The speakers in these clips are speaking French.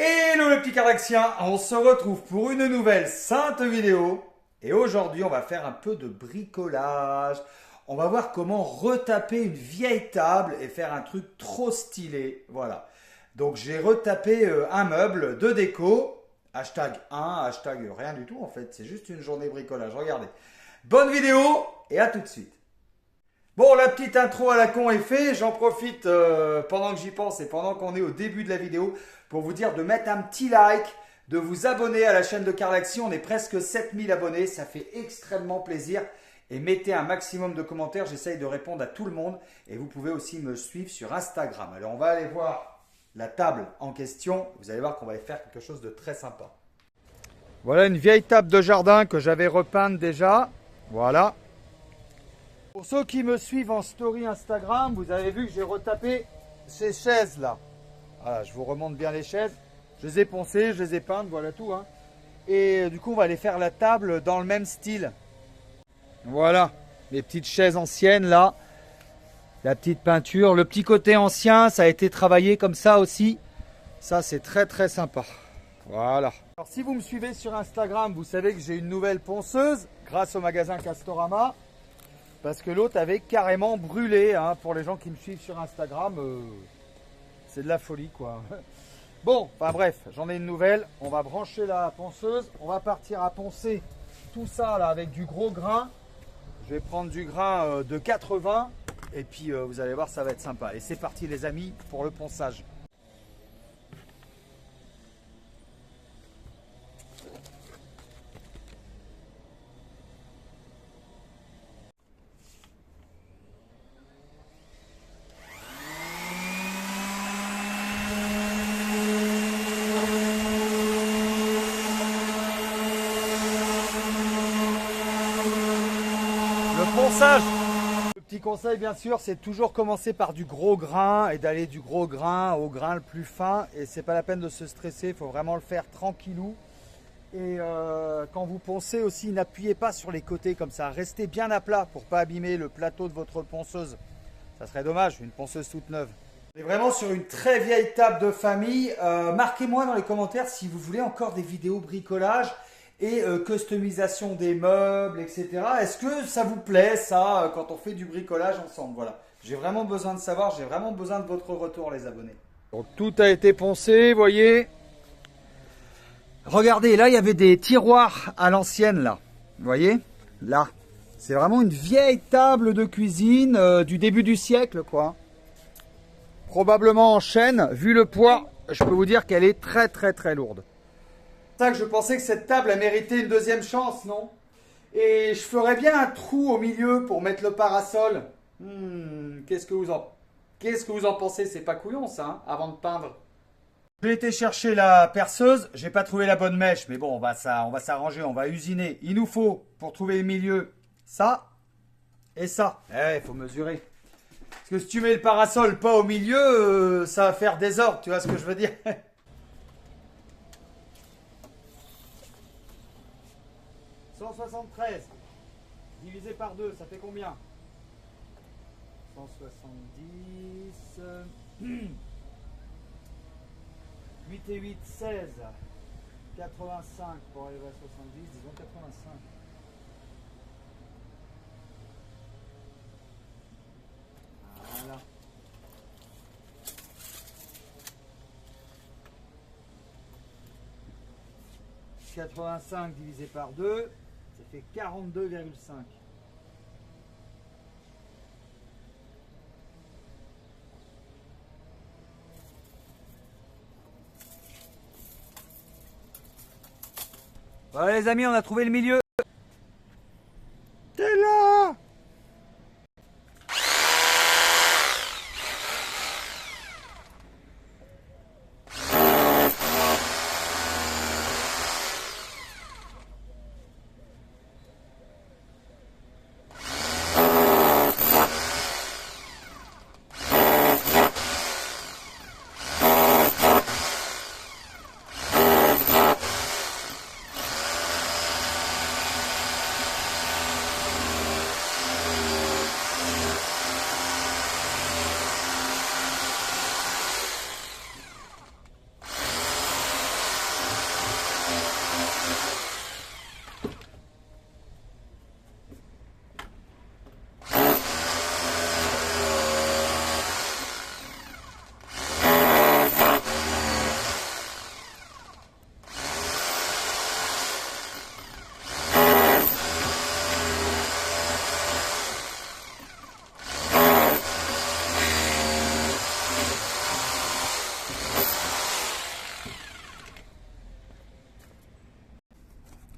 Hello les petits Cardaxiens, on se retrouve pour une nouvelle sainte vidéo. Et aujourd'hui, on va faire un peu de bricolage. On va voir comment retaper une vieille table et faire un truc trop stylé. Voilà. Donc j'ai retapé un meuble de déco. Hashtag 1, hashtag rien du tout en fait. C'est juste une journée bricolage. Regardez. Bonne vidéo et à tout de suite. Bon, la petite intro à la con est faite. J'en profite pendant que j'y pense et pendant qu'on est au début de la vidéo pour vous dire de mettre un petit like, de vous abonner à la chaîne de Cardaxi. On est presque 7000 abonnés. Ça fait extrêmement plaisir. Et mettez un maximum de commentaires. J'essaye de répondre à tout le monde. Et vous pouvez aussi me suivre sur Instagram. Alors, on va aller voir la table en question. Vous allez voir qu'on va faire quelque chose de très sympa. Voilà une vieille table de jardin que j'avais repeinte déjà. Voilà. Pour ceux qui me suivent en story Instagram, vous avez vu que j'ai retapé ces chaises là. Voilà, je vous remonte bien les chaises. Je les ai poncées, je les ai peintes, voilà tout. Hein. Et du coup, on va aller faire la table dans le même style. Voilà, les petites chaises anciennes là. La petite peinture. Le petit côté ancien, ça a été travaillé comme ça aussi. Ça, c'est très très sympa. Voilà. Alors, si vous me suivez sur Instagram, vous savez que j'ai une nouvelle ponceuse grâce au magasin Castorama. Parce que l'autre avait carrément brûlé, hein, pour les gens qui me suivent sur Instagram, c'est de la folie quoi. Bon, enfin bref, j'en ai une nouvelle, on va brancher la ponceuse, on va partir à poncer tout ça là avec du gros grain. Je vais prendre du grain de 80 et puis vous allez voir, ça va être sympa. Et c'est parti les amis pour le ponçage. Le ponçage, le petit conseil bien sûr, c'est toujours commencer par du gros grain et d'aller du gros grain au grain le plus fin. Et c'est pas la peine de se stresser, il faut vraiment le faire tranquillou. Et quand vous poncez aussi, n'appuyez pas sur les côtés comme ça. Restez bien à plat pour pas abîmer le plateau de votre ponceuse. Ça serait dommage, une ponceuse toute neuve. On est vraiment sur une très vieille table de famille. Marquez-moi dans les commentaires si vous voulez encore des vidéos bricolage et customisation des meubles, etc. Est-ce que ça vous plaît, ça, quand on fait du bricolage ensemble? Voilà. J'ai vraiment besoin de savoir, j'ai vraiment besoin de votre retour, les abonnés. Donc, tout a été poncé, vous voyez. Regardez, là, il y avait des tiroirs à l'ancienne, là. Vous voyez? Là. C'est vraiment une vieille table de cuisine du début du siècle, quoi. Probablement en chêne. Vu le poids, je peux vous dire qu'elle est très, très, très lourde. C'est ça que je pensais que cette table a mérité une deuxième chance, non? Et je ferais bien un trou au milieu pour mettre le parasol. Qu'est-ce que vous en pensez? C'est pas couillon ça, hein, avant de peindre. J'ai été chercher la perceuse, j'ai pas trouvé la bonne mèche, mais bon, on va s'arranger, on va usiner. Il nous faut, pour trouver le milieu, ça et ça. Il faut mesurer. Parce que si tu mets le parasol pas au milieu, ça va faire désordre, tu vois ce que je veux dire? 173 divisé par 2, ça fait combien? 170. 8 et 8, 16. 85 pour arriver à 70, disons 85. Voilà. « 85 divisé par 2, ça fait 42,5. Voilà les amis, on a trouvé le milieu. T'es là!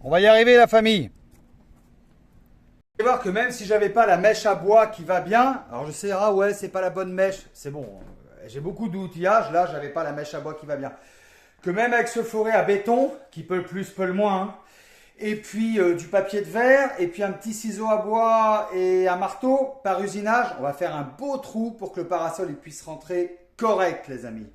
On va y arriver la famille. Vous allez voir que même si j'avais pas la mèche à bois qui va bien, alors je sais, ah ouais, c'est pas la bonne mèche, c'est bon, j'ai beaucoup d'outillage, là j'avais pas la mèche à bois qui va bien. Que même avec ce fourré à béton, qui peut le plus, peut le moins, hein, et puis du papier de verre, et puis un petit ciseau à bois et un marteau par usinage, on va faire un beau trou pour que le parasol il puisse rentrer correct les amis.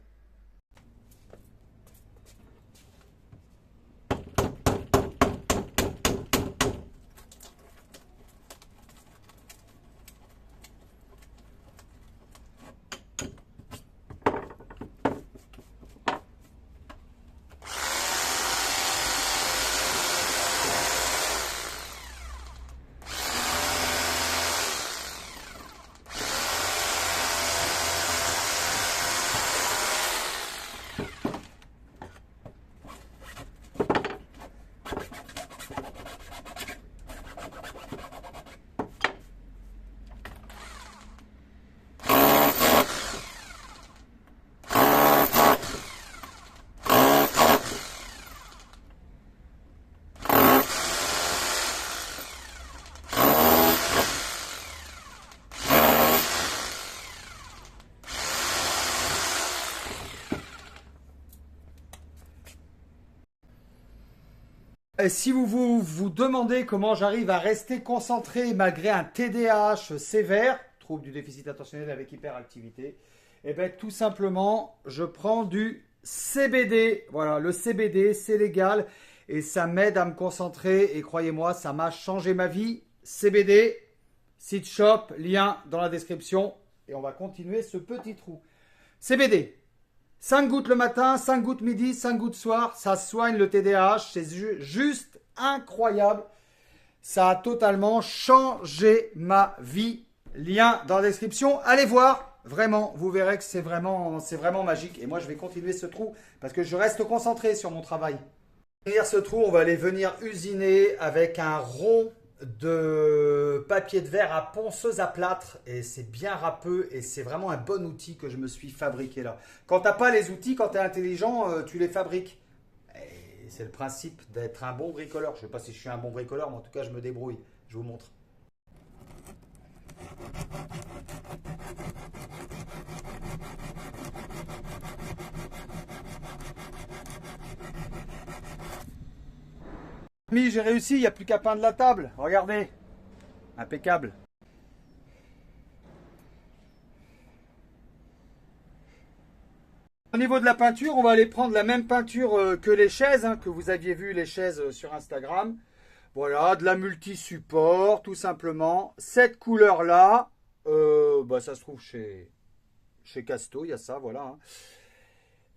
Et si vous demandez comment j'arrive à rester concentré malgré un TDAH sévère, trouble du déficit attentionnel avec hyperactivité, eh bien tout simplement, je prends du CBD. Voilà, le CBD, c'est légal et ça m'aide à me concentrer et croyez-moi, ça m'a changé ma vie. CBD, site shop, lien dans la description et on va continuer ce petit trou. CBD. 5 gouttes le matin, 5 gouttes midi, 5 gouttes soir, ça soigne le TDAH, c'est juste incroyable. Ça a totalement changé ma vie. Lien dans la description, allez voir. Vraiment, vous verrez que c'est vraiment magique. Et moi, je vais continuer ce trou parce que je reste concentré sur mon travail. Derrière ce trou, on va aller venir usiner avec un rond de papier de verre à ponceuse à plâtre et c'est bien râpeux et c'est vraiment un bon outil que je me suis fabriqué là. Quand tu n'as pas les outils, quand tu es intelligent, tu les fabriques. Et c'est le principe d'être un bon bricoleur. Je ne sais pas si je suis un bon bricoleur, mais en tout cas je me débrouille. Je vous montre. J'ai réussi, il n'y a plus qu'à peindre la table. Regardez. Impeccable. Au niveau de la peinture, on va aller prendre la même peinture que les chaises, hein, que vous aviez vu les chaises sur Instagram. Voilà, de la multi-support, tout simplement. Cette couleur-là, ça se trouve chez Casto, il y a ça, voilà. Hein.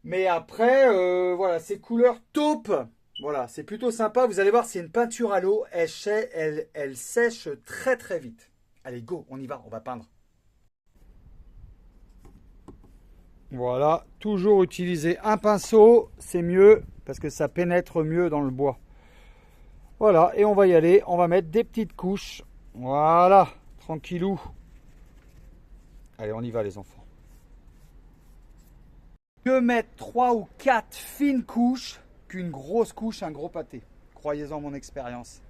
Mais après, voilà, ces couleurs taupe. Voilà, c'est plutôt sympa. Vous allez voir, c'est une peinture à l'eau. Elle sèche très très vite. Allez, go, on y va, on va peindre. Voilà, toujours utiliser un pinceau, c'est mieux parce que ça pénètre mieux dans le bois. Voilà, et on va y aller. On va mettre des petites couches. Voilà, tranquillou. Allez, on y va les enfants. Mieux mettre 3 ou 4 fines couches qu'une grosse couche, un gros pâté. Croyez-en mon expérience.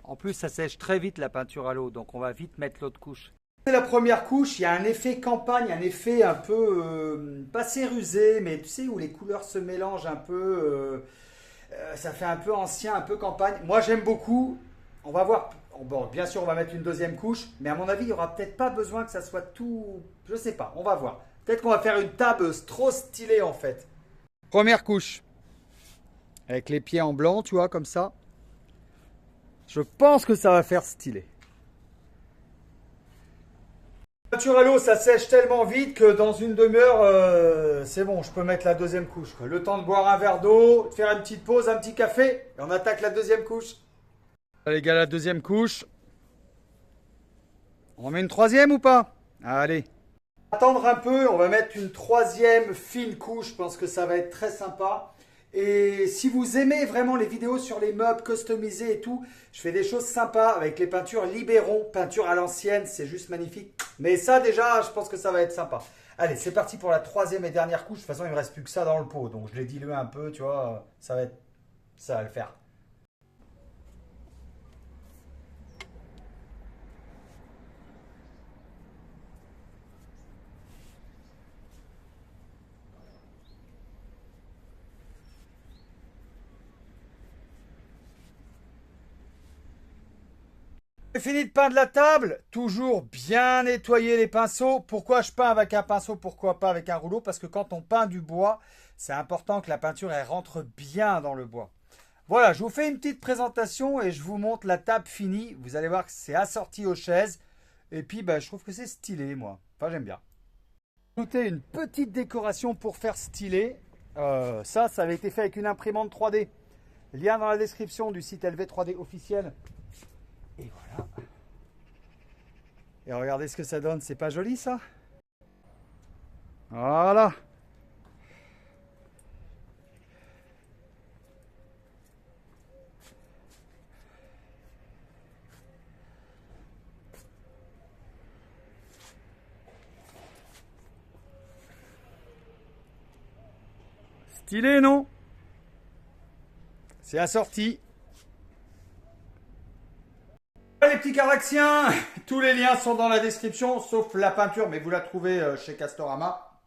En plus, ça sèche très vite la peinture à l'eau, donc on va vite mettre l'autre couche. C'est la première couche, il y a un effet campagne, un effet un peu pas rusé, mais tu sais où les couleurs se mélangent un peu, ça fait un peu ancien, un peu campagne. Moi j'aime beaucoup, on va voir, bon bien sûr on va mettre une deuxième couche, mais à mon avis il n'y aura peut-être pas besoin que ça soit tout, je sais pas, on va voir. Peut-être qu'on va faire une table trop stylée en fait. Première couche, avec les pieds en blanc, tu vois, comme ça. Je pense que ça va faire stylé. La peinture à l'eau, ça sèche tellement vite que dans une demi-heure, c'est bon, je peux mettre la deuxième couche, quoi. Le temps de boire un verre d'eau, de faire une petite pause, un petit café, et on attaque la deuxième couche. Allez, les gars, la deuxième couche. On en met une troisième ou pas? Allez. Attendre un peu, on va mettre une troisième fine couche, je pense que ça va être très sympa. Et si vous aimez vraiment les vidéos sur les meubles customisés et tout, je fais des choses sympas avec les peintures Libéron, peinture à l'ancienne, c'est juste magnifique. Mais ça déjà, je pense que ça va être sympa. Allez, c'est parti pour la troisième et dernière couche. De toute façon, il ne me reste plus que ça dans le pot, donc je l'ai dilué un peu, tu vois, ça va le faire. J'ai fini de peindre la table, toujours bien nettoyer les pinceaux. Pourquoi je peins avec un pinceau, pourquoi pas avec un rouleau? Parce que quand on peint du bois, c'est important que la peinture elle rentre bien dans le bois. Voilà, je vous fais une petite présentation et je vous montre la table finie. Vous allez voir que c'est assorti aux chaises. Et puis, je trouve que c'est stylé, moi. Enfin, j'aime bien. J'ai ajouté une petite décoration pour faire stylé. Ça avait été fait avec une imprimante 3D. Lien dans la description du site LV3D officiel. Et voilà. Et regardez ce que ça donne. C'est pas joli, ça? Voilà. Stylé, non? C'est assorti. Les petits Caraxiens, tous les liens sont dans la description, sauf la peinture, mais vous la trouvez chez Castorama.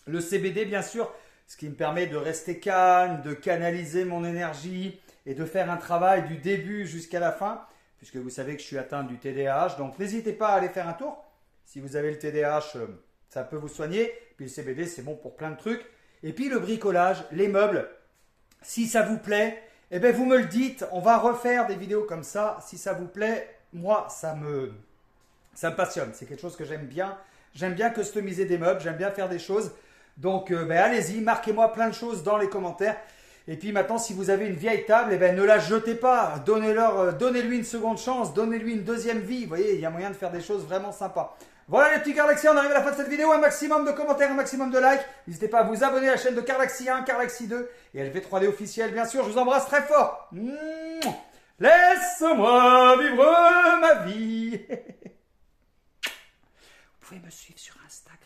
Le CBD, bien sûr, ce qui me permet de rester calme, de canaliser mon énergie et de faire un travail du début jusqu'à la fin, puisque vous savez que je suis atteint du TDAH. Donc, n'hésitez pas à aller faire un tour. Si vous avez le TDAH, ça peut vous soigner. Puis le CBD, c'est bon pour plein de trucs. Et puis le bricolage, les meubles, si ça vous plaît, eh bien, vous me le dites, on va refaire des vidéos comme ça. Si ça vous plaît, moi, ça me passionne. C'est quelque chose que j'aime bien. J'aime bien customiser des meubles, j'aime bien faire des choses. Donc, allez-y, marquez-moi plein de choses dans les commentaires. Et puis maintenant, si vous avez une vieille table, eh ne la jetez pas. Donnez-lui une seconde chance, donnez-lui une deuxième vie. Vous voyez, il y a moyen de faire des choses vraiment sympas. Voilà les petits Carlaxiens, on arrive à la fin de cette vidéo. Un maximum de commentaires, un maximum de likes. N'hésitez pas à vous abonner à la chaîne de Carlaxi 1, Carlaxi 2 et LV3D officiel, bien sûr. Je vous embrasse très fort. Laisse-moi vivre ma vie. Vous pouvez me suivre sur Instagram.